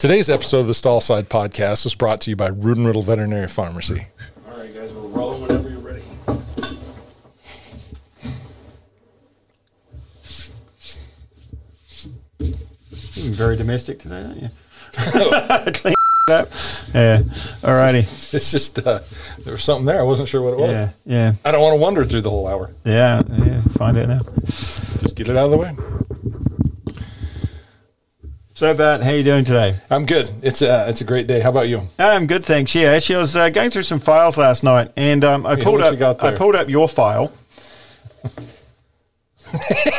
Today's episode of the StallSide podcast was brought to you by Rood and Riddle Veterinary Pharmacy. All right, guys, we're rolling whenever you're ready. You're very domestic today, aren't you? Clean up. Yeah. All righty. It's just, there was something there. I wasn't sure what it was. Yeah. Yeah. I don't want to wonder through the whole hour. Yeah. Yeah. Find out now. Just get it out of the way. So, Bart, how you doing today? I'm good. It's a great day. How about you? I'm good, thanks. Yeah, actually, I was going through some files last night, and I pulled up your file,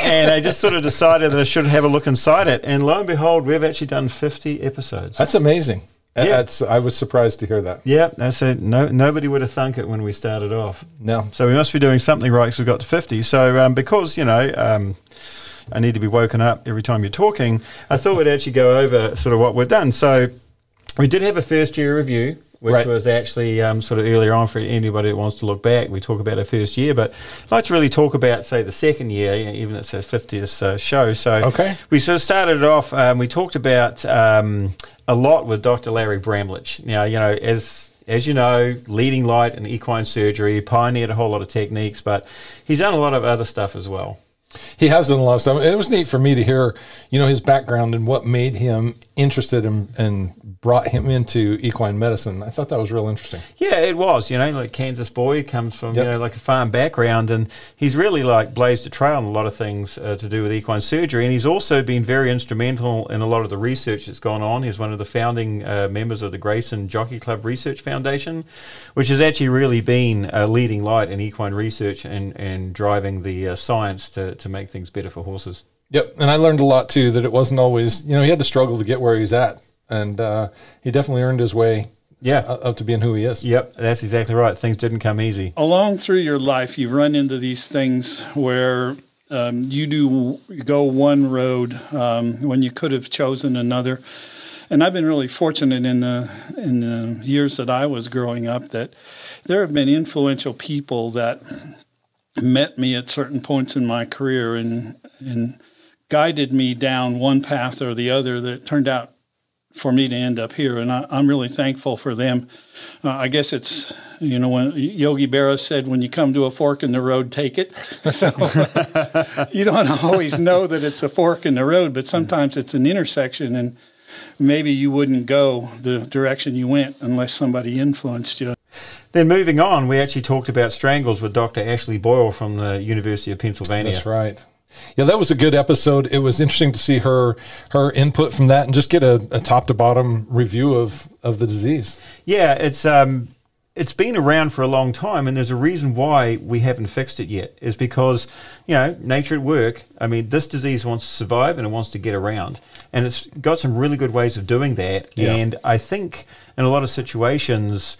and I just sort of decided that I should have a look inside it. And lo and behold, we've actually done 50 episodes. That's amazing. Yeah. I was surprised to hear that. Yeah, that's it. Nobody would have thunk it when we started off. No. So we must be doing something right because we got to 50. So because I need to be woken up every time you're talking, I thought we'd actually go over sort of what we've done. So we did have a first year review, which was actually sort of earlier on for anybody that wants to look back. We talk about our first year, but I'd like to really talk about, say, the second year, even though it's our 50th show. So we sort of started it off, we talked about a lot with Dr. Larry Bramlich. Now, as you know, leading light in equine surgery, pioneered a whole lot of techniques, but he's done a lot of other stuff as well. He has done a lot of stuff. It was neat for me to hear, his background and what made him interested and brought him into equine medicine. I thought that was real interesting. Yeah, it was. Like Kansas boy, comes from like a farm background, and he's really like blazed a trail on a lot of things to do with equine surgery. And he's also been very instrumental in a lot of the research that's gone on. He's one of the founding members of the Grayson Jockey Club Research Foundation, which has actually really been a leading light in equine research and driving the science to make things better for horses. Yep, and I learned a lot too, that it wasn't always, he had to struggle to get where he's at, and he definitely earned his way up to being who he is. Yep, that's exactly right. Things didn't come easy. Along through your life, you run into these things where you go one road when you could have chosen another. And I've been really fortunate in the years that I was growing up that there have been influential people that met me at certain points in my career and guided me down one path or the other that turned out for me to end up here. And I'm really thankful for them. I guess it's, when Yogi Berra said, when you come to a fork in the road, take it. So you don't always know that it's a fork in the road, but sometimes it's an intersection, and maybe you wouldn't go the direction you went unless somebody influenced you. Then moving on, we actually talked about strangles with Dr. Ashley Boyle from the University of Pennsylvania. That's right. Yeah, that was a good episode. It was interesting to see her input from that and just get a top to bottom review of the disease. Yeah, it's been around for a long time, and there's a reason why we haven't fixed it yet, is because, nature at work. I mean, this disease wants to survive and it wants to get around, and it's got some really good ways of doing that. Yeah. And I think in a lot of situations,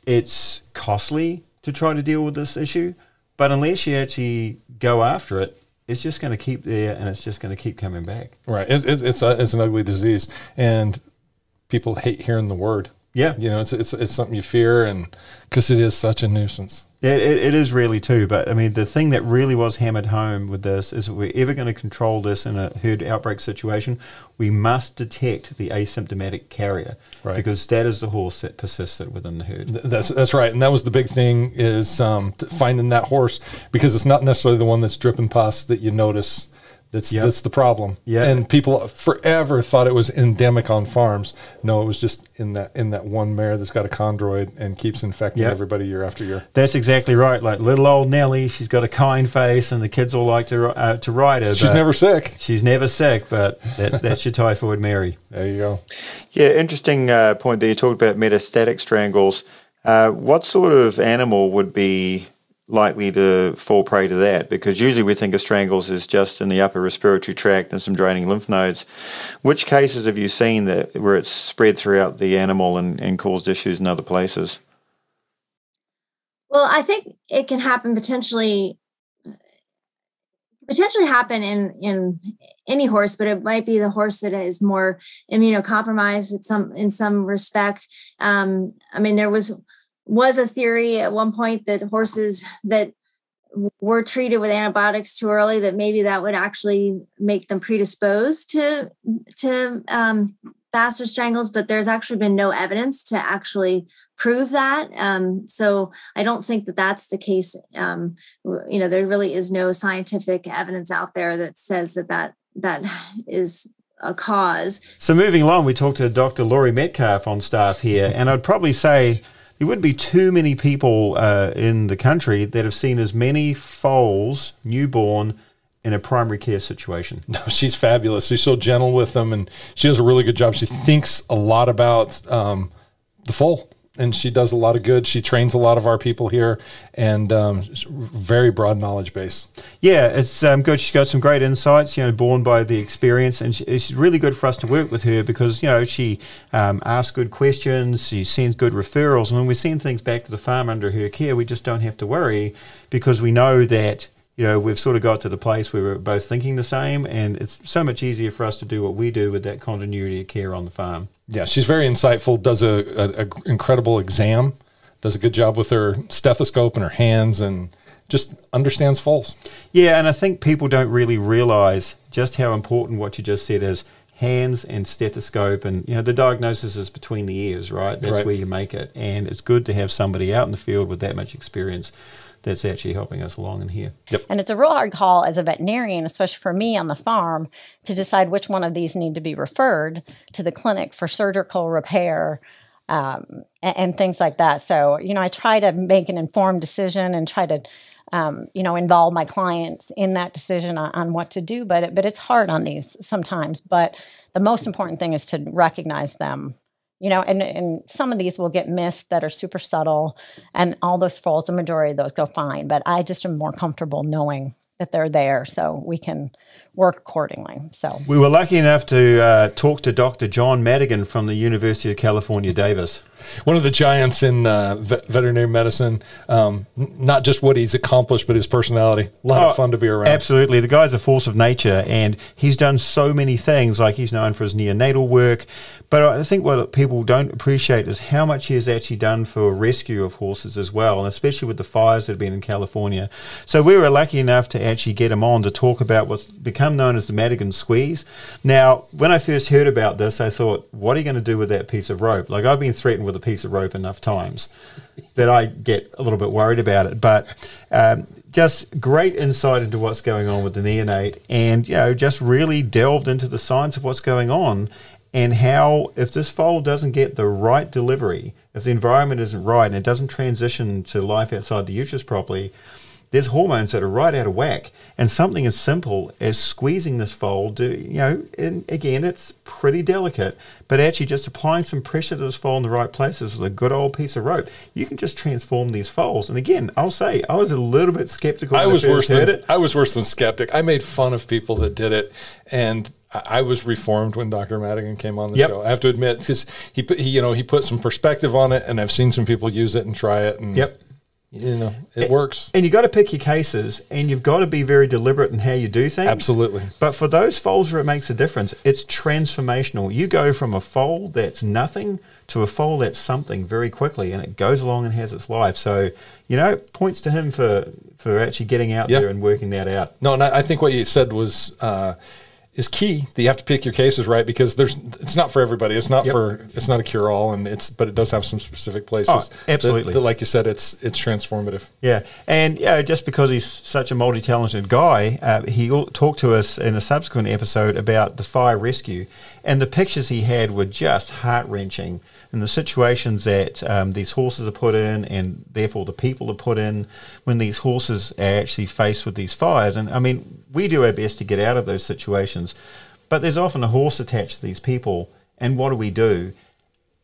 it's costly to try to deal with this issue, but unless you actually go after it, it's just going to keep there, and it's just going to keep coming back. Right. It's an ugly disease, and people hate hearing the word. Yeah. It's something you fear, and because it is such a nuisance. It is really too, but I mean, the thing that really was hammered home with this is if we're ever going to control this in a herd outbreak situation, we must detect the asymptomatic carrier, right? Because that is the horse that persists within the herd. That's right, and that was the big thing, is finding that horse, because it's not necessarily the one that's dripping pus that you notice. That's the problem. Yeah. And people forever thought it was endemic on farms. No, it was just in that one mare that's got a chondroid and keeps infecting everybody year after year. That's exactly right. Like little old Nellie, she's got a kind face, and the kids all like to ride her. She's never sick. She's never sick, but that's your typhoid Mary. There you go. Yeah, interesting point that you talked about metastatic strangles. What sort of animal would be likely to fall prey to that? Because usually we think of strangles as just in the upper respiratory tract and some draining lymph nodes. Which cases have you seen where it's spread throughout the animal and caused issues in other places? Well, I think it can happen potentially happen in any horse, but it might be the horse that is more immunocompromised in some respect. There was a theory at one point that horses that were treated with antibiotics too early, that maybe that would actually make them predisposed to faster strangles, but there's actually been no evidence to actually prove that. So I don't think that that's the case. There really is no scientific evidence out there that says that is a cause. So moving along, we talked to Dr. Laurie Metcalf on staff here, and I'd probably say there wouldn't be too many people in the country that have seen as many foals, newborn, in a primary care situation. No, she's fabulous. She's so gentle with them, and she does a really good job. She thinks a lot about the foal, and she does a lot of good. She trains a lot of our people here, and very broad knowledge base. Yeah, it's good. She's got some great insights, born by the experience, and she's really good for us to work with her because, she asks good questions, she sends good referrals, and when we send things back to the farm under her care, we just don't have to worry because we know that we've sort of got to the place where we're both thinking the same, and it's so much easier for us to do what we do with that continuity of care on the farm. Yeah, she's very insightful, does a incredible exam, does a good job with her stethoscope and her hands, and just understands foals. Yeah, and I think people don't really realize just how important what you just said is. Hands and stethoscope, and the diagnosis is between the ears, right? That's right. Where you make it, and it's good to have somebody out in the field with that much experience that's actually helping us along in here. Yep. And it's a real hard call as a veterinarian, especially for me on the farm, to decide which one of these need to be referred to the clinic for surgical repair and things like that. So, I try to make an informed decision and try to, involve my clients in that decision on what to do. But it's hard on these sometimes. But the most important thing is to recognize them. And some of these will get missed that are super subtle, and all those foals, the majority of those go fine. But I just am more comfortable knowing that they're there so we can work accordingly. So we were lucky enough to talk to Dr. John Madigan from the University of California, Davis. One of the giants in veterinary medicine, not just what he's accomplished, but his personality. A lot of fun to be around. Absolutely. The guy's a force of nature, and he's done so many things. Like, he's known for his neonatal work. But I think what people don't appreciate is how much he has actually done for rescue of horses as well, and especially with the fires that have been in California. So we were lucky enough to actually get him on to talk about what's become known as the Madigan squeeze. Now, when I first heard about this, I thought, what are you going to do with that piece of rope? Like, I've been threatened with a piece of rope enough times that I get a little bit worried about it. But just great insight into what's going on with the neonate, and just really delved into the science of what's going on, and how if this foal doesn't get the right delivery, if the environment isn't right and it doesn't transition to life outside the uterus properly, there's hormones that are right out of whack. And something as simple as squeezing this foal, and again, it's pretty delicate, but actually just applying some pressure to this foal in the right places with a good old piece of rope, you can just transform these foals. And again, I'll say, I was a little bit skeptical when I first heard it. I was worse than skeptic. I made fun of people that did it, and I was reformed when Dr. Madigan came on the show. I have to admit, because he put some perspective on it, and I've seen some people use it and try it, and it works. And you got to pick your cases, and you've got to be very deliberate in how you do things. Absolutely. But for those foals where it makes a difference, it's transformational. You go from a foal that's nothing to a foal that's something very quickly, and it goes along and has its life. So, points to him for actually getting out there and working that out. No, and I think what you said was is key. That you have to pick your cases right, because it's not for everybody. It's not it's not a cure all, but it does have some specific places. Oh, absolutely. That, like you said, it's transformative. Yeah, and just because he's such a multi-talented guy, he talked to us in a subsequent episode about the fire rescue, and the pictures he had were just heart-wrenching. And the situations that these horses are put in, and therefore the people are put in when these horses are actually faced with these fires. And I mean, we do our best to get out of those situations, but there's often a horse attached to these people, and what do?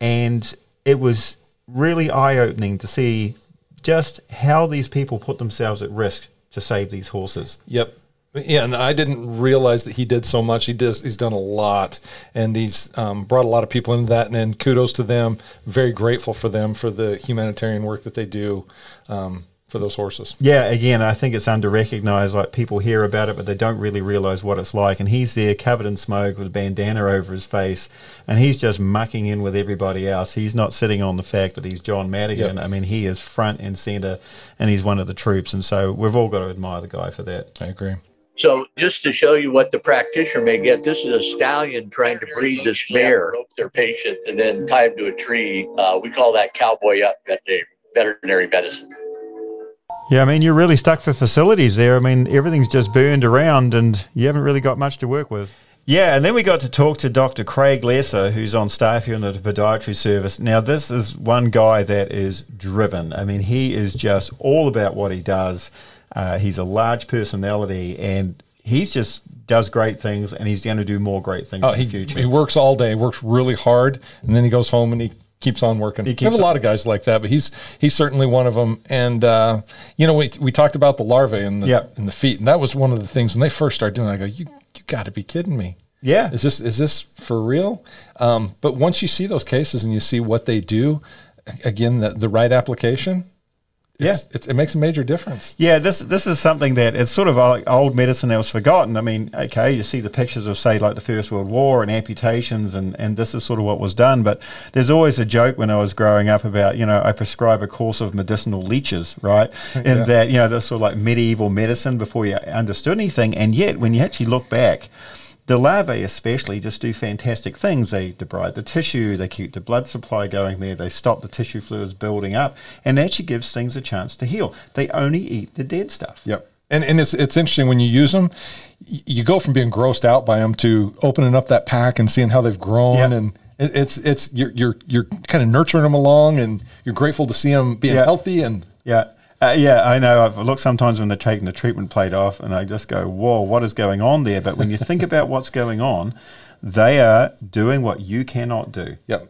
And it was really eye-opening to see just how these people put themselves at risk to save these horses. Yep. Yeah, and I didn't realize that he did so much. He's done a lot, and he's brought a lot of people into that, and kudos to them. Very grateful for them for the humanitarian work that they do for those horses. Yeah, again, I think it's under-recognized. Like, people hear about it, but they don't really realize what it's like. And he's there covered in smoke with a bandana over his face, and he's just mucking in with everybody else. He's not sitting on the fact that he's John Madigan. Yep. I mean, he is front and center, and he's one of the troops. And so we've all got to admire the guy for that. I agree. So just to show you what the practitioner may get, this is a stallion trying to breed this mare, their patient, and then tie him to a tree. We call that cowboy up veterinary medicine. Yeah, I mean, you're really stuck for facilities there. I mean, everything's just burned around and you haven't really got much to work with. Yeah, and then we got to talk to Dr. Craig Lesser, who's on staff here in the podiatry service. Now, this is one guy that is driven. I mean, he is just all about what he does. He's a large personality, and he's just does great things, and he's going to do more great things in the future. He works all day, works really hard, and then he goes home and he keeps on working. We have a lot of guys like that, but he's certainly one of them. And we talked about the larvae in the feet, and that was one of the things when they first started doing it. I go, you got to be kidding me. Yeah, is this for real? But once you see those cases and you see what they do, again, the right application. It makes a major difference. Yeah, this is something that it's sort of like old medicine that was forgotten. I mean, okay, you see the pictures of, say, like the First World War and amputations, and this is sort of what was done. But there's always a joke when I was growing up about, I prescribe a course of medicinal leeches, right? And that, that's sort of like medieval medicine before you understood anything. And yet, when you actually look back, the larvae especially just do fantastic things. They debride the tissue, they keep the blood supply going there, they stop the tissue fluids building up, and actually gives things a chance to heal. They only eat the dead stuff. Yep. And it's interesting when you use them, you go from being grossed out by them to opening up that pack and seeing how they've grown, and it's you're kind of nurturing them along, and you're grateful to see them being healthy and I know. I've looked sometimes when they're taking the treatment plate off, and I just go, whoa, what is going on there? But when you think about what's going on, they are doing what you cannot do. Yep.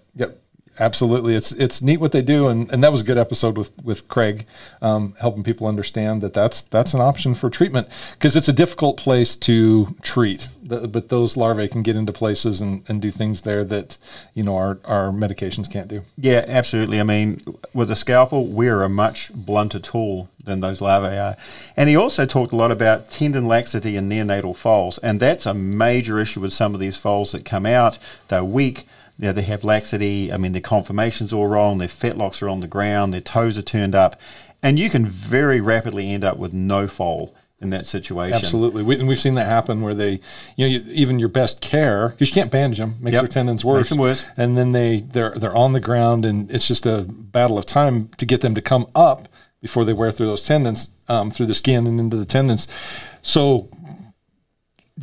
Absolutely. It's neat what they do, and that was a good episode with Craig, helping people understand that's an option for treatment, because it's a difficult place to treat, but those larvae can get into places and do things there that our medications can't do. Yeah, absolutely. I mean, with a scalpel, we're a much blunter tool than those larvae are. And he also talked a lot about tendon laxity in neonatal foals, and that's a major issue with some of these foals that come out. They're weak. They have laxity. I mean, their conformation's all wrong. Their fetlocks are on the ground. Their toes are turned up. And you can very rapidly end up with no foal in that situation. Absolutely. We've seen that happen where they, even your best care, because you can't bandage them, makes their tendons worse. Makes them worse. And then they're on the ground, and it's just a battle of time to get them to come up before they wear through those tendons, through the skin and into the tendons. So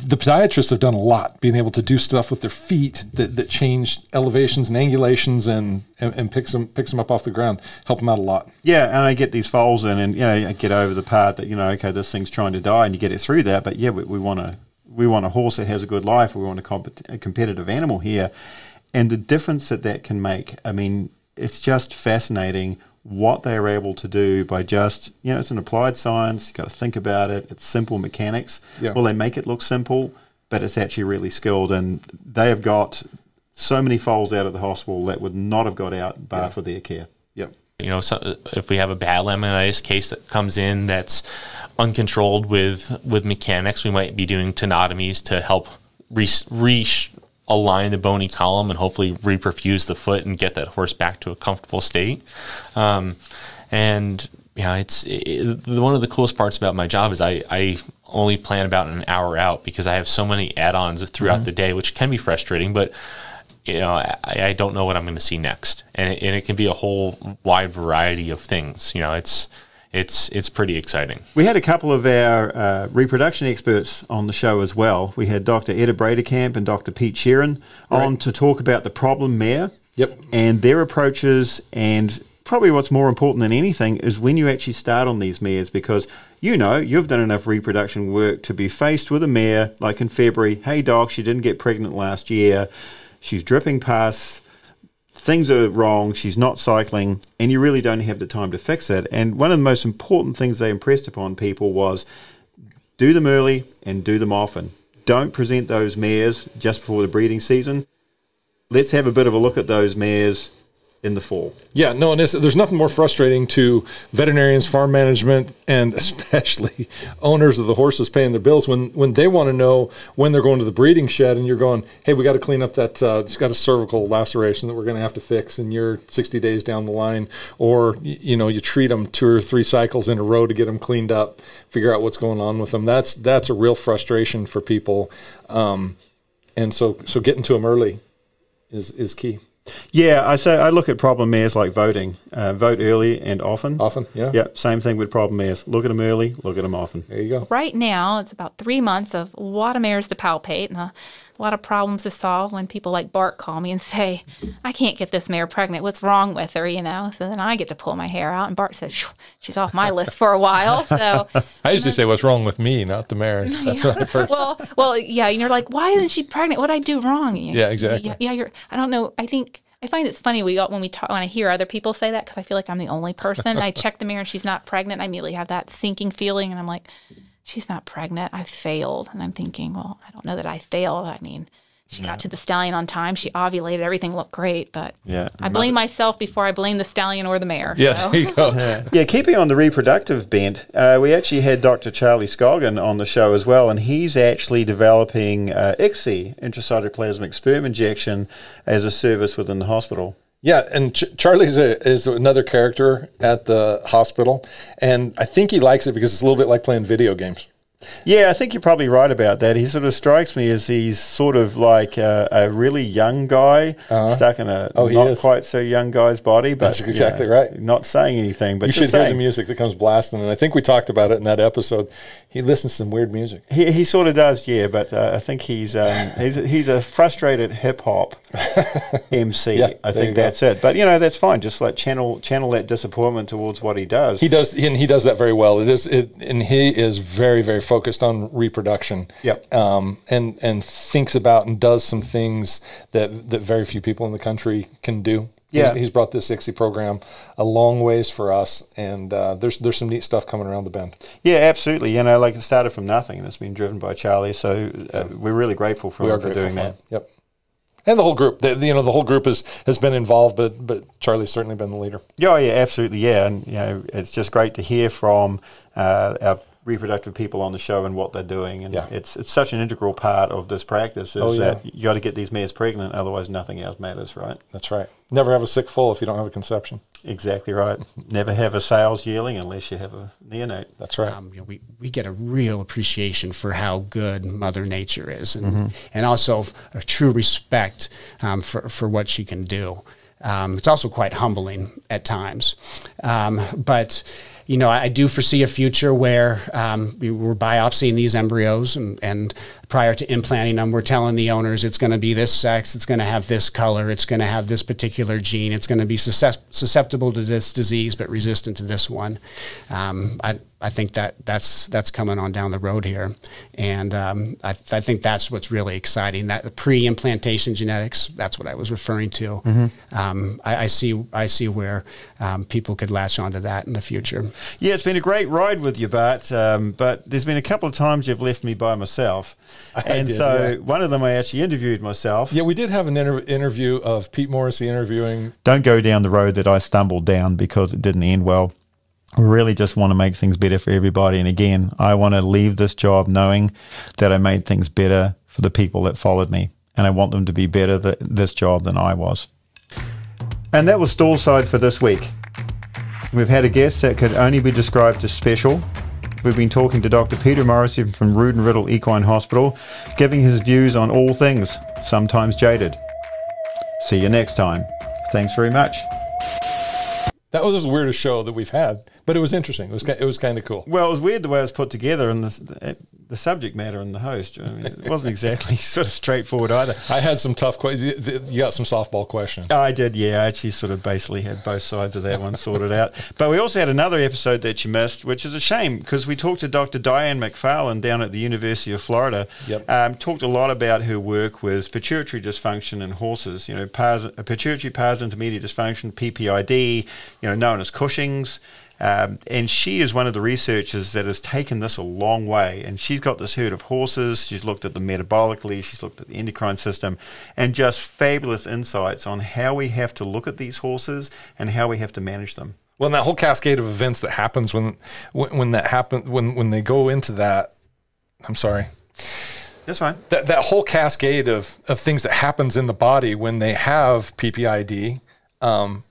the podiatrists have done a lot, being able to do stuff with their feet that change elevations and angulations and picks them up off the ground, help them out a lot. Yeah, and I get these foals in, and I get over the part that okay, this thing's trying to die, and you get it through that. But yeah, we want a horse that has a good life. We want a competitive animal here, and the difference that can make. I mean, it's just fascinating what they're able to do by just, it's an applied science. You've got to think about it. It's simple mechanics. Yeah. Well, they make it look simple, but it's actually really skilled. And they have got so many foals out of the hospital that would not have got out bar for their care. Yep. So if we have a bad laminitis case that comes in that's uncontrolled with mechanics, we might be doing tenotomies to help align the bony column and hopefully reperfuse the foot and get that horse back to a comfortable state. It's one of the coolest parts about my job is I only plan about an hour out, because I have so many add-ons throughout the day, which can be frustrating, but I don't know what I'm going to see next. And it can be a whole wide variety of things. It's pretty exciting. We had a couple of our reproduction experts on the show as well. We had Dr. Etta Braderkamp and Dr. Pete Sheeran on to talk about the problem mare and their approaches, and probably what's more important than anything is when you actually start on these mares, because you've done enough reproduction work to be faced with a mare like in February. Hey doc, she didn't get pregnant last year. She's dripping pus. Things are wrong, she's not cycling, and you really don't have the time to fix it. And one of the most important things they impressed upon people was do them early and do them often. Don't present those mares just before the breeding season. Let's have a bit of a look at those mares in the fall. Yeah, no, and there's nothing more frustrating to veterinarians, farm management, and especially owners of the horses paying their bills when they want to know when they're going to the breeding shed, and you're going, hey, we got to clean up that, it's got a cervical laceration that we're going to have to fix, and you're 60 days down the line, or, you treat them 2 or 3 cycles in a row to get them cleaned up, figure out what's going on with them. That's a real frustration for people, and so getting to them early is key. Yeah, I look at problem mares like voting. Vote early and often. Often, yeah. Yeah, same thing with problem mares. Look at them early, look at them often. There you go. Right now, it's about 3 months of a lot of mares to palpate and a lot of problems to solve when people like Bart call me and say, I can't get this mare pregnant. What's wrong with her, So then I get to pull my hair out, and Bart says, she's off my list for a while. So I usually say, what's wrong with me, not the mares. That's what I first. Well, yeah, and you're like, why isn't she pregnant? What did I do wrong? Yeah, exactly. Yeah, I don't know. I find it's funny when I hear other people say that, because I feel like I'm the only person. I check the mirror and she's not pregnant. I immediately have that sinking feeling, and I'm like, she's not pregnant. I failed. And I'm thinking, well, I don't know that I failed. I mean, she got to the stallion on time. She ovulated. Everything looked great. But I blame myself before I blame the stallion or the mare. Yeah, so. There you go. Yeah, keeping on the reproductive bent, we actually had Dr. Charlie Scoggin on the show as well, and he's actually developing ICSI, intracytoplasmic sperm injection, as a service within the hospital. Yeah, and Charlie is another character at the hospital, and I think he likes it because it's a little bit like playing video games. Yeah, I think you're probably right about that. He sort of strikes me as he's sort of like a really young guy stuck in a not quite so young guy's body. But that's exactly right. Not saying anything, but you should hear the music that comes blasting. And I think we talked about it in that episode. He listens to some weird music. He sort of does, yeah. But I think he's a frustrated hip hop MC. Yeah, I think that's it. But that's fine. Just like channel that disappointment towards what he does. He does, and he does that very well. And he is very, very focused on reproduction. Yep. And thinks about and does some things that very few people in the country can do. Yeah. He's brought this ICSI program a long ways for us, and there's some neat stuff coming around the bend. Yeah, absolutely. Like it started from nothing, and it's been driven by Charlie. So we're really grateful for him for doing that. Yep. And the whole group, the whole group has been involved, but Charlie's certainly been the leader. Yeah, absolutely, yeah. And it's just great to hear from our reproductive people on the show and what they're doing, and it's such an integral part of this practice that you got to get these mares pregnant, otherwise nothing else matters, right? That's right. Never have a sick foal if you don't have a conception. Exactly right. Never have a sales yearling unless you have a neonate. That's right. We get a real appreciation for how good Mother Nature is, and also a true respect for what she can do. It's also quite humbling at times, but I do foresee a future where we're biopsying these embryos, and prior to implanting them, we're telling the owners it's going to be this sex, it's going to have this color, it's going to have this particular gene, it's going to be susceptible to this disease but resistant to this one. I think that's coming on down the road here, and I think that's what's really exciting. That pre-implantation genetics, that's what I was referring to. I see where people could latch onto that in the future. Yeah, it's been a great ride with you, Bart, but there's been a couple of times you've left me by myself. One of them I actually interviewed myself. Yeah, we did have an interview of Pete Morresey interviewing. Don't go down the road that I stumbled down because it didn't end well. We really just want to make things better for everybody. And again, I want to leave this job knowing that I made things better for the people that followed me. And I want them to be better at this job than I was. And that was StallSide for this week. We've had a guest that could only be described as special. We've been talking to Dr. Peter Morresey from Rood and Riddle Equine Hospital, giving his views on all things, sometimes jaded. See you next time. Thanks very much. That was the weirdest show that we've had, but it was interesting. It was kind of cool. Well, it was weird the way it was put together, and the subject matter and the host. I mean, it wasn't exactly sort of straightforward either. I had some tough questions. You got some softball questions. I did, yeah. I actually sort of basically had both sides of that one sorted out. But we also had another episode that you missed, which is a shame, because we talked to Dr. Diane McFarlane down at the University of Florida. Yep. Talked a lot about her work with pituitary dysfunction in horses. Pituitary pars intermedia dysfunction, PPID, known as Cushing's. And she is one of the researchers that has taken this a long way. And she's got this herd of horses. She's looked at them metabolically. She's looked at the endocrine system, and just fabulous insights on how we have to look at these horses and how we have to manage them. Well, and that whole cascade of events that happens when that happen when they go into that, I'm sorry. That's fine. That whole cascade of things that happens in the body when they have PPID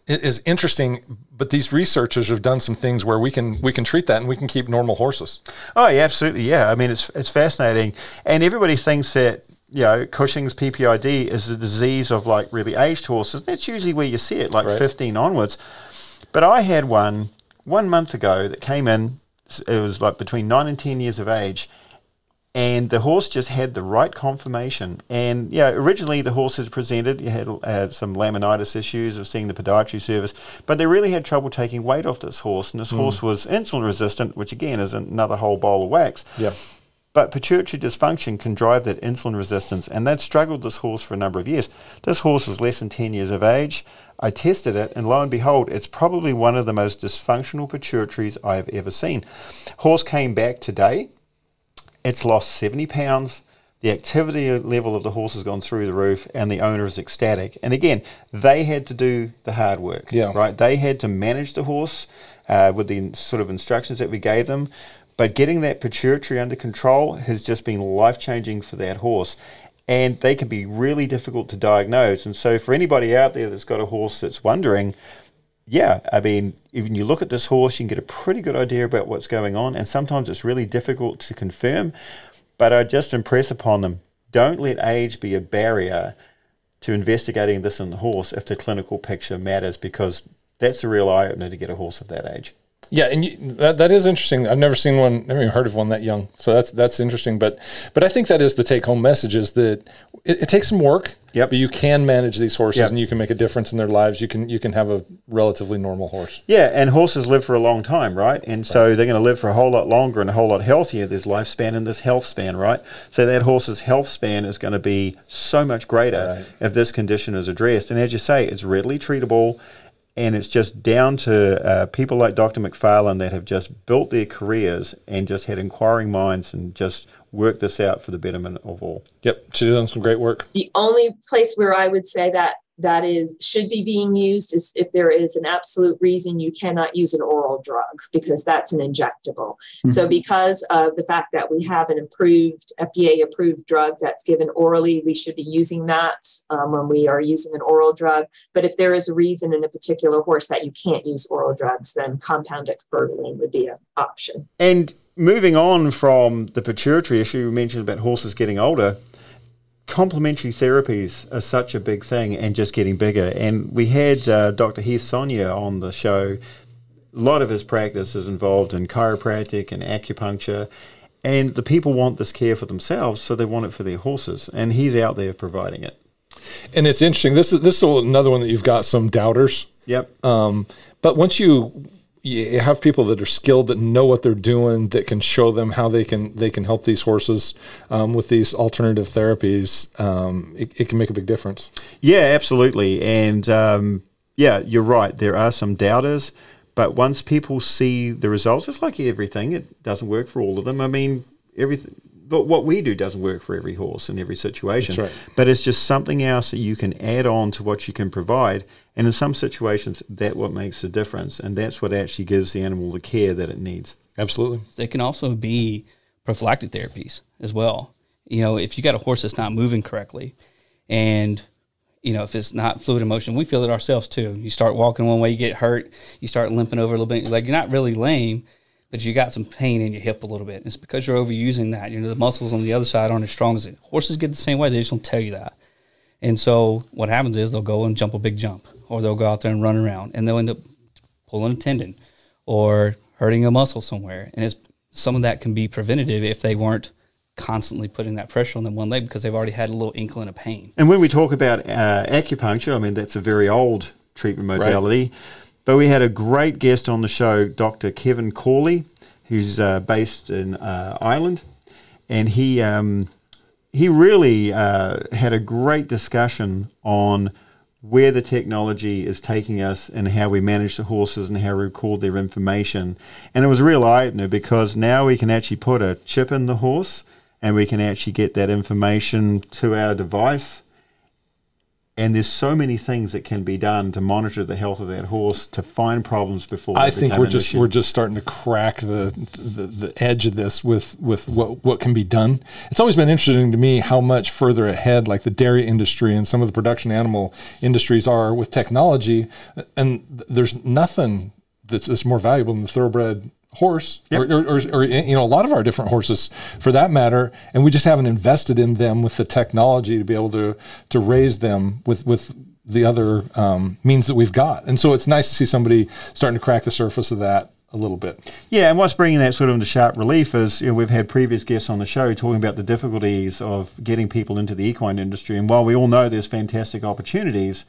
is interesting. But these researchers have done some things where we can treat that and we can keep normal horses. Oh, yeah, absolutely. Yeah. I mean, it's fascinating. And everybody thinks that, you know, Cushing's PPID is a disease of like really aged horses. That's usually where you see it, like 15 onwards. But I had one month ago that came in. It was like between 9 and 10 years of age. And the horse just had the right conformation. And, yeah, originally the horse had presented, you had some laminitis issues of seeing the podiatry service, but they really had trouble taking weight off this horse. And this horse was insulin resistant, which, again, is another whole bowl of wax. Yeah. But pituitary dysfunction can drive that insulin resistance, and that struggled this horse for a number of years. This horse was less than 10 years of age. I tested it, and lo and behold, it's probably one of the most dysfunctional pituitaries I've ever seen. Horse came back today. It's lost 70 pounds. The activity level of the horse has gone through the roof, and the owner is ecstatic. And again, they had to do the hard work, right? They had to manage the horse with the sort of instructions that we gave them. But getting that pituitary under control has just been life-changing for that horse. And they can be really difficult to diagnose. And so for anybody out there that's got a horse that's wondering, yeah, I mean, when you look at this horse, you can get a pretty good idea about what's going on. And sometimes it's really difficult to confirm. But I just impress upon them, don't let age be a barrier to investigating this in the horse if the clinical picture matters, because that's a real eye-opener to get a horse of that age. Yeah, and that is interesting. I've never seen one, never even heard of one that young. So that's interesting. But I think that is the take-home message, is that it takes some work. Yep. But you can manage these horses, and you can make a difference in their lives. You can have a relatively normal horse. Yeah, and horses live for a long time, right? And so they're going to live for a whole lot longer and a whole lot healthier. There's lifespan and there's health span, right? So that horse's health span is going to be so much greater if this condition is addressed. And as you say, it's readily treatable. And it's just down to people like Dr. McFarlane that have just built their careers and just had inquiring minds and just worked this out for the betterment of all. Yep, she's done some great work. The only place where I would say that should be being used is if there is an absolute reason you cannot use an oral drug, because that's an injectable. Mm-hmm. So because of the fact that we have an approved, FDA approved drug that's given orally, we should be using that when we are using an oral drug. But if there is a reason in a particular horse that you can't use oral drugs, then compounded cabergoline would be an option. And moving on from the pituitary issue, you mentioned about horses getting older. Complementary therapies are such a big thing and just getting bigger. And we had Dr. Heath Sonia on the show. A lot of his practice is involved in chiropractic and acupuncture. And the people want this care for themselves, so they want it for their horses. And he's out there providing it. And it's interesting. This is another one that you've got some doubters. Yep. But once you have people that are skilled, that know what they're doing, that can show them how they can help these horses with these alternative therapies, it can make a big difference. Yeah, absolutely. And yeah, you're right. There are some doubters, but once people see the results, it's like everything. It doesn't work for all of them. I mean, everything. But what we do doesn't work for every horse in every situation. That's right. But it's just something else that you can add on to what you can provide. And in some situations, that's what makes the difference. And that's what actually gives the animal the care that it needs. Absolutely. They can also be prophylactic therapies as well. You know, if you got a horse that's not moving correctly, and, you know, if it's not fluid in motion, we feel it ourselves too. You start walking one way, you get hurt, you start limping over a little bit. Like, you're not really lame, but you got some pain in your hip a little bit. It's because you're overusing that. You know, the muscles on the other side aren't as strong as it. Horses get the same way. They just don't tell you that. And so what happens is they'll go and jump a big jump, or they'll go out there and run around, and they'll end up pulling a tendon or hurting a muscle somewhere. And some of that can be preventative if they weren't constantly putting that pressure on them one leg, because they've already had a little inkling of pain. And when we talk about acupuncture, I mean, that's a very old treatment modality. Right. But we had a great guest on the show, Dr. Kevin Corley, who's based in Ireland. And he really had a great discussion on where the technology is taking us and how we manage the horses and how we record their information. And it was a real eye-opener because now we can actually put a chip in the horse and we can actually get that information to our device. And there's so many things that can be done to monitor the health of that horse, to find problems before. I think we're just starting to crack the edge of this with what can be done. It's always been interesting to me how much further ahead, like the dairy industry and some of the production animal industries are with technology. And there's nothing that's more valuable than the thoroughbred horse, yep. or you know, a lot of our different horses for that matter, and we just haven't invested in them with the technology to be able to raise them with the other means that we've got. And so it's nice to see somebody starting to crack the surface of that a little bit. Yeah, and what's bringing that sort of into sharp relief is, you know, we've had previous guests on the show talking about the difficulties of getting people into the equine industry, and while we all know there's fantastic opportunities,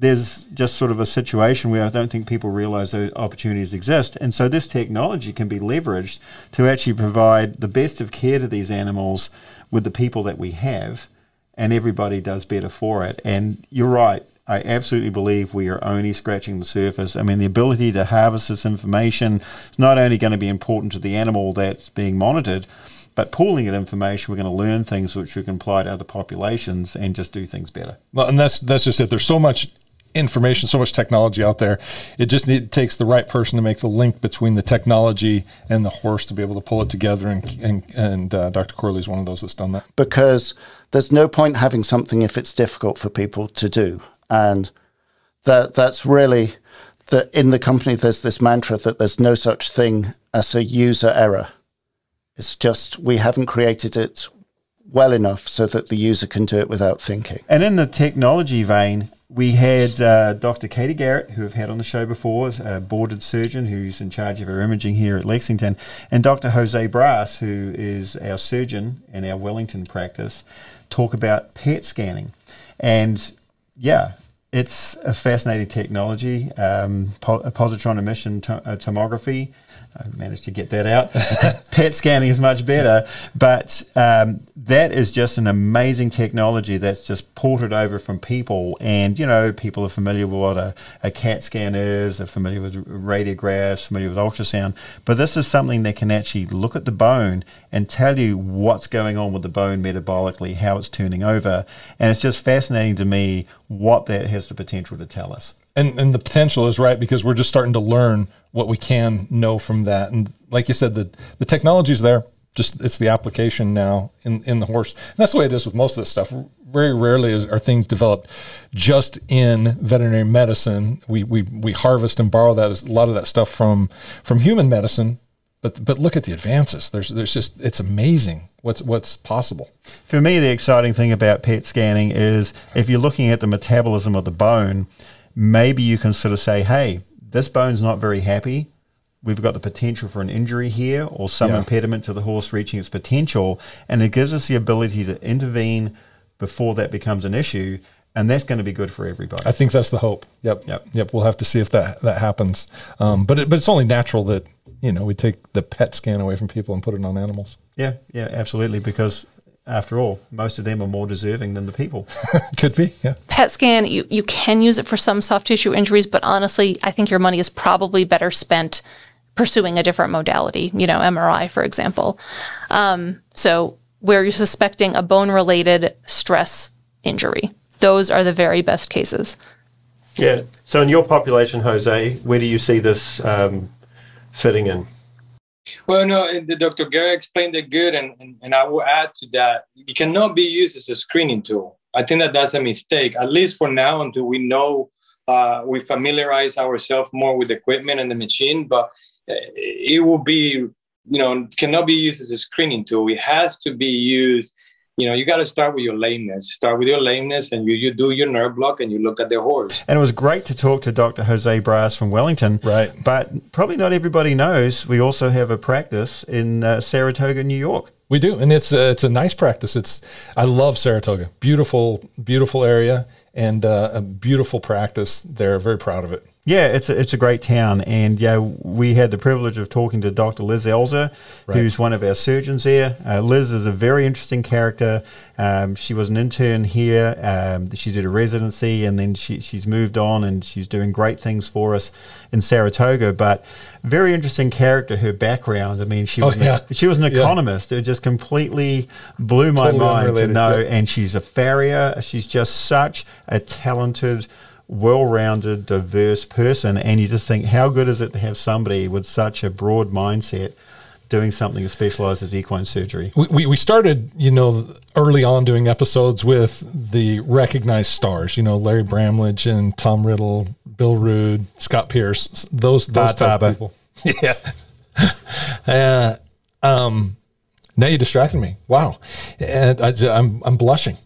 there's just sort of a situation where I don't think people realize those opportunities exist. And so this technology can be leveraged to actually provide the best of care to these animals with the people that we have, and everybody does better for it. And you're right. I absolutely believe we are only scratching the surface. I mean, the ability to harvest this information is not only going to be important to the animal that's being monitored, but pooling that information, we're going to learn things which we can apply to other populations and just do things better. Well, and that's just it. There's so much information, so much technology out there. It takes the right person to make the link between the technology and the horse to be able to pull it together. And Dr. Corley is one of those that's done that. Because there's no point having something if it's difficult for people to do. And that's really in the company, there's this mantra that there's no such thing as a user error. It's just we haven't created it well enough so that the user can do it without thinking. And in the technology vein, we had Dr. Katie Garrett, who we've had on the show before, a boarded surgeon who's in charge of our imaging here at Lexington, and Dr. Jose Brass, who is our surgeon in our Wellington practice, talk about PET scanning. And yeah, it's a fascinating technology, positron emission tomography. I managed to get that out. PET scanning is much better, but that is just an amazing technology that's just ported over from people. And, you know, people are familiar with what a CAT scan is, they're familiar with radiographs, familiar with ultrasound, but this is something that can actually look at the bone and tell you what's going on with the bone metabolically, how it's turning over. And it's just fascinating to me what that has the potential to tell us. And the potential is right, because we're just starting to learn what we can know from that. And like you said, the technology's there, just it's the application now in the horse. And that's the way it is with most of this stuff. Very rarely are things developed just in veterinary medicine. We harvest and borrow a lot of that stuff from human medicine. But look at the advances. There's just, it's amazing what's possible. For me, the exciting thing about PET scanning is if you're looking at the metabolism of the bone, maybe you can sort of say, hey, this bone's not very happy. We've got the potential for an injury here or some impediment to the horse reaching its potential. And it gives us the ability to intervene before that becomes an issue. And that's going to be good for everybody. I think that's the hope. Yep. We'll have to see if that happens. But it's only natural that, you know, we take the PET scan away from people and put it on animals. Yeah, absolutely. Because after all, most of them are more deserving than the people. Could be, yeah. PET scan, you can use it for some soft tissue injuries, but honestly, I think your money is probably better spent pursuing a different modality, you know, MRI, for example. So where you're suspecting a bone-related stress injury, those are the very best cases. Yeah. So in your population, Jose, where do you see this fitting in? Well, no, Dr. Gary explained it good, and I will add to that. It cannot be used as a screening tool. I think that's a mistake, at least for now, until we know, we familiarize ourselves more with the equipment and the machine, but it will be, you know, cannot be used as a screening tool. It has to be used, you know, you got to start with your lameness. Start with your lameness, and you do your nerve block, and you look at the horse. And it was great to talk to Dr. Jose Brass from Wellington. Right. But probably not everybody knows we also have a practice in Saratoga, New York. We do, and it's a nice practice. I love Saratoga. Beautiful area, and a beautiful practice. They're very proud of it. Yeah, it's a great town, and we had the privilege of talking to Dr. Liz Elzer, who's one of our surgeons there. Liz is a very interesting character. She was an intern here. She did a residency, and then she's moved on, and she's doing great things for us in Saratoga. But very interesting character. Her background. I mean, she was an economist. It just completely blew my mind to know. And she's a farrier. She's just such a talented, well-rounded, diverse person, and you just think, how good is it to have somebody with such a broad mindset doing something as specialized as equine surgery? We started, early on doing episodes with the recognized stars, Larry Bramlage and Tom Riddle, Bill Rood, Scott Pierce, those type of people. Yeah. Now you distracted me. Wow. And I'm blushing.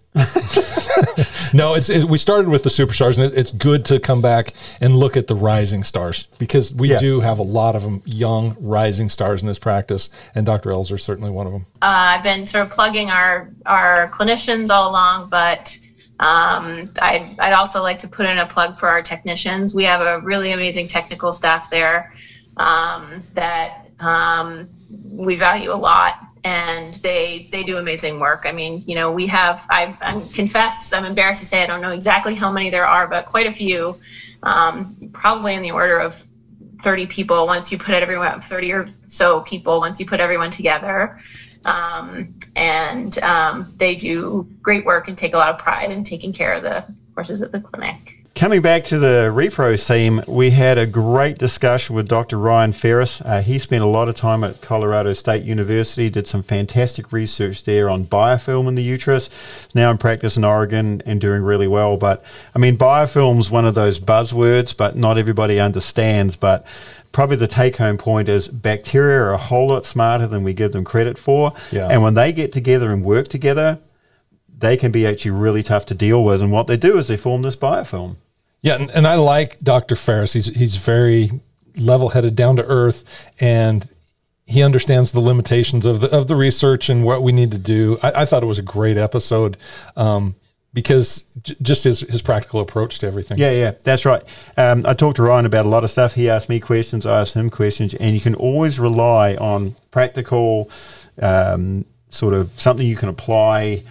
No, we started with the superstars, and it's good to come back and look at the rising stars, because we do have a lot of them, young rising stars in this practice, and Dr. Elzer is certainly one of them. I've been sort of plugging our clinicians all along, but I'd also like to put in a plug for our technicians. We have a really amazing technical staff there that we value a lot. And they do amazing work. I mean, I confess, I'm embarrassed to say I don't know exactly how many there are, but quite a few, probably in the order of 30 people once you put everyone, 30 or so people once you put everyone together. They do great work and take a lot of pride in taking care of the horses at the clinic. Coming back to the repro theme, we had a great discussion with Dr. Ryan Ferris. He spent a lot of time at Colorado State University, did some fantastic research there on biofilm in the uterus. He's now in practice in Oregon and doing really well. But, I mean, biofilm's one of those buzzwords, but not everybody understands. But probably the take-home point is bacteria are a whole lot smarter than we give them credit for. Yeah. And when they get together and work together, they can be actually really tough to deal with. And what they do is they form this biofilm. Yeah, and I like Dr. Ferris. He's very level-headed, down to earth, and he understands the limitations of the research and what we need to do. I thought it was a great episode because just his practical approach to everything. Yeah, that's right. I talked to Ryan about a lot of stuff. He asked me questions, I asked him questions, and you can always rely on practical sort of something you can apply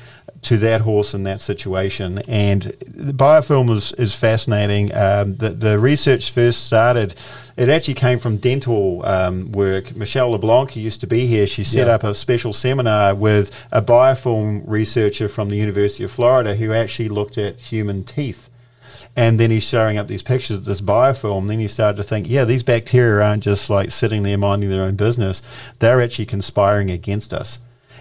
to that horse in that situation. And the biofilm is fascinating. The research first started, it actually came from dental work. Michelle LeBlanc, who used to be here, she set up a special seminar with a biofilm researcher from the University of Florida who actually looked at human teeth. And then he's showing up these pictures of this biofilm. Then you start to think, these bacteria aren't just like sitting there minding their own business. They're actually conspiring against us.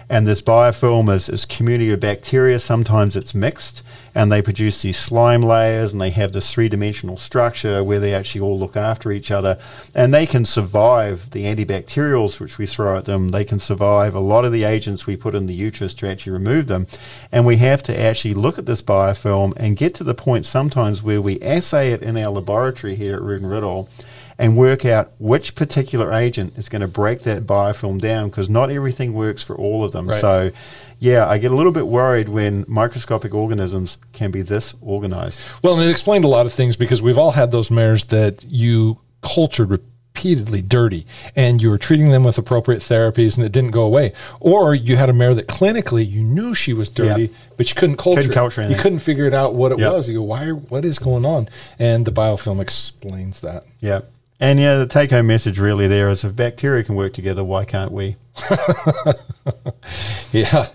And this biofilm is community of bacteria. Sometimes it's mixed, and they produce these slime layers, and they have this three-dimensional structure where they actually all look after each other. And they can survive the antibacterials which we throw at them. They can survive a lot of the agents we put in the uterus to actually remove them. And we have to actually look at this biofilm and get to the point sometimes where we assay it in our laboratory here at Rood and Riddle and work out which particular agent is going to break that biofilm down, because not everything works for all of them. Right. So, I get a little bit worried when microscopic organisms can be this organized. Well, and it explained a lot of things, because we've all had those mares that you cultured repeatedly dirty, and you were treating them with appropriate therapies, and it didn't go away. Or you had a mare that clinically you knew she was dirty, but you couldn't culture it. You couldn't figure it out what it was. You go, what is going on? And the biofilm explains that. Yeah. And the take-home message really there is, if bacteria can work together, why can't we? Yeah.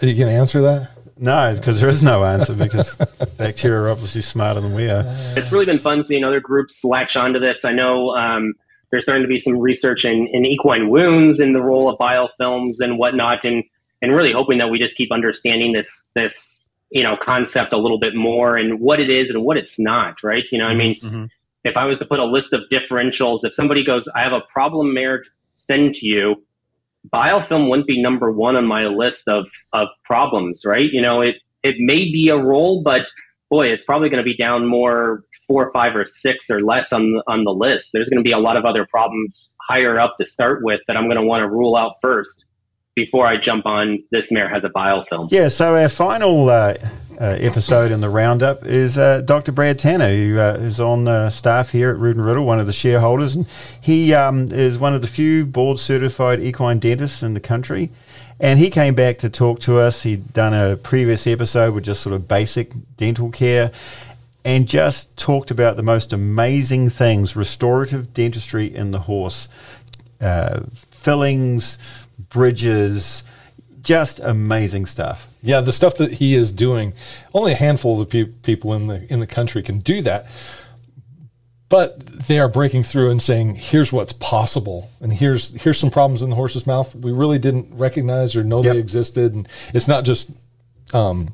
Are you going to answer that? No, because there is no answer, because bacteria are obviously smarter than we are. It's really been fun seeing other groups latch onto this. I know there's starting to be some research in equine wounds and the role of biofilms and whatnot, and really hoping that we just keep understanding this concept a little bit more, and what it is and what it's not, right? I mean, if I was to put a list of differentials, if somebody goes, I have a problem mare to send to you, biofilm wouldn't be number one on my list of problems, right? It may be a role, but boy, it's probably going to be down more 4, 5, or 6 or less on the list. There's going to be a lot of other problems higher up to start with that I'm going to want to rule out first before I jump on This Mare Has a Biofilm. Yeah, so our final episode in the roundup is Dr. Brad Tanner, who is on staff here at Rood and Riddle, one of the shareholders. And he is one of the few board-certified equine dentists in the country. And he came back to talk to us. He'd done a previous episode with just sort of basic dental care and just talked about the most amazing things, restorative dentistry in the horse, fillings, bridges, just amazing stuff. Yeah, the stuff that he is doing, only a handful of the people in the country can do that. But they are breaking through and saying, here's what's possible. And here's some problems in the horse's mouth we really didn't recognize or know they existed. And it's not just, filing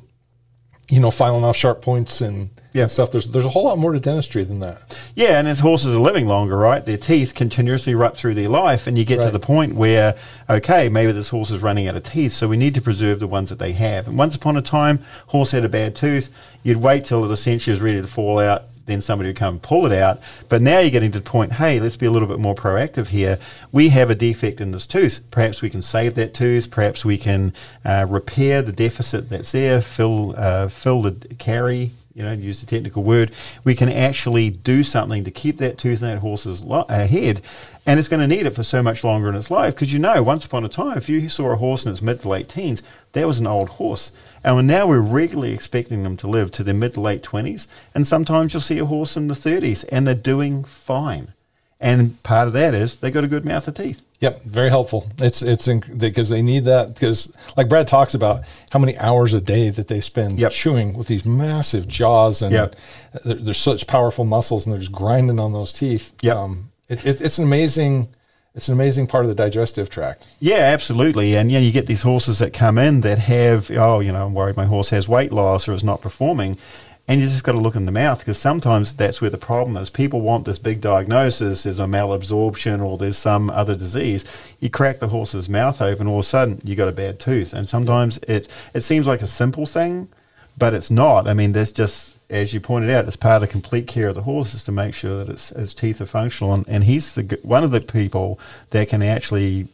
off sharp points and stuff. There's a whole lot more to dentistry than that. Yeah, and as horses are living longer, right, their teeth continuously rut through their life. And you get to the point where, okay, maybe this horse is running out of teeth, so we need to preserve the ones that they have. And once upon a time, horse had a bad tooth. You'd wait till it essentially was ready to fall out. Then somebody would come and pull it out. But now you're getting to the point, hey, let's be a little bit more proactive here. We have a defect in this tooth. Perhaps we can save that tooth. Perhaps we can repair the deficit that's there, fill the carry, use the technical word. We can actually do something to keep that tooth in that horse's head. And it's going to need it for so much longer in its life. Because once upon a time, if you saw a horse in its mid to late teens, that was an old horse. And now we're regularly expecting them to live to their mid to late 20s. And sometimes you'll see a horse in the 30s and they're doing fine. And part of that is they got a good mouth of teeth. Yep, very helpful. It's because they need that, because like Brad talks about how many hours a day that they spend chewing with these massive jaws, and there's such powerful muscles, and they're just grinding on those teeth. It's an amazing part of the digestive tract. Yeah, absolutely. And you get these horses that come in that have, I'm worried my horse has weight loss or is not performing. And you just got to look in the mouth, because sometimes that's where the problem is. People want this big diagnosis. There's a malabsorption or there's some other disease. You crack the horse's mouth open, all of a sudden you got a bad tooth. And sometimes it seems like a simple thing, but it's not. I mean, there's just, as you pointed out, it's part of complete care of the horse is to make sure that its teeth are functional. And he's one of the people that can actually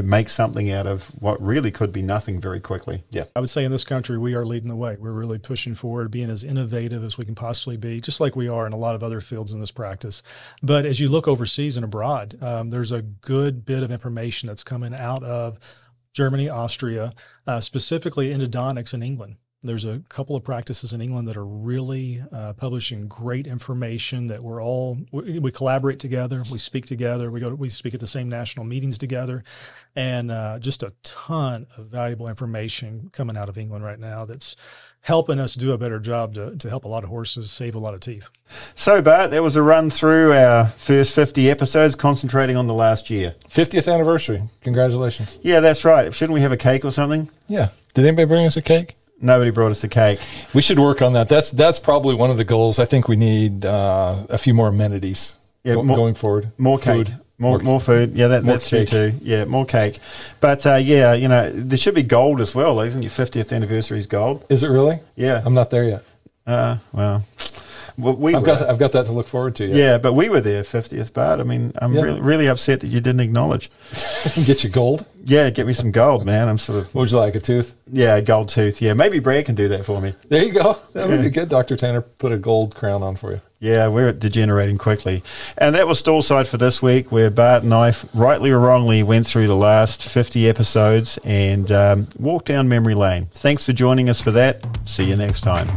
make something out of what really could be nothing very quickly. Yeah. I would say in this country, we are leading the way. We're really pushing forward, being as innovative as we can possibly be, just like we are in a lot of other fields in this practice. But as you look overseas and abroad, there's a good bit of information that's coming out of Germany, Austria, specifically endodontics in England. There's a couple of practices in England that are really publishing great information that we collaborate together, we speak together, we speak at the same national meetings together, and just a ton of valuable information coming out of England right now that's helping us do a better job to help a lot of horses save a lot of teeth. So, Bart, that was a run through our first 50 episodes, concentrating on the last year. 50th anniversary. Congratulations. Yeah, that's right. Shouldn't we have a cake or something? Yeah. Did anybody bring us a cake? Nobody brought us a cake. We should work on that. That's probably one of the goals. I think we need a few more amenities going forward. More food. Cake. More food. Yeah, that's true too. Yeah, more cake. But there should be gold as well. Isn't your 50th anniversary is gold? Is it really? Yeah. I'm not there yet. Well, I've got that to look forward to. Yeah, but we were there 50th, Bart. I mean, I'm really upset that you didn't acknowledge. Get you gold? Yeah, get me some gold, man. I'm sort of. What would you like, a tooth? Yeah, a gold tooth. Yeah, maybe Brad can do that for me. There you go. That would be good. Dr. Tanner put a gold crown on for you. Yeah, we're degenerating quickly. And that was StallSide for this week, where Bart and I, rightly or wrongly, went through the last 50 episodes and walked down memory lane. Thanks for joining us for that. See you next time.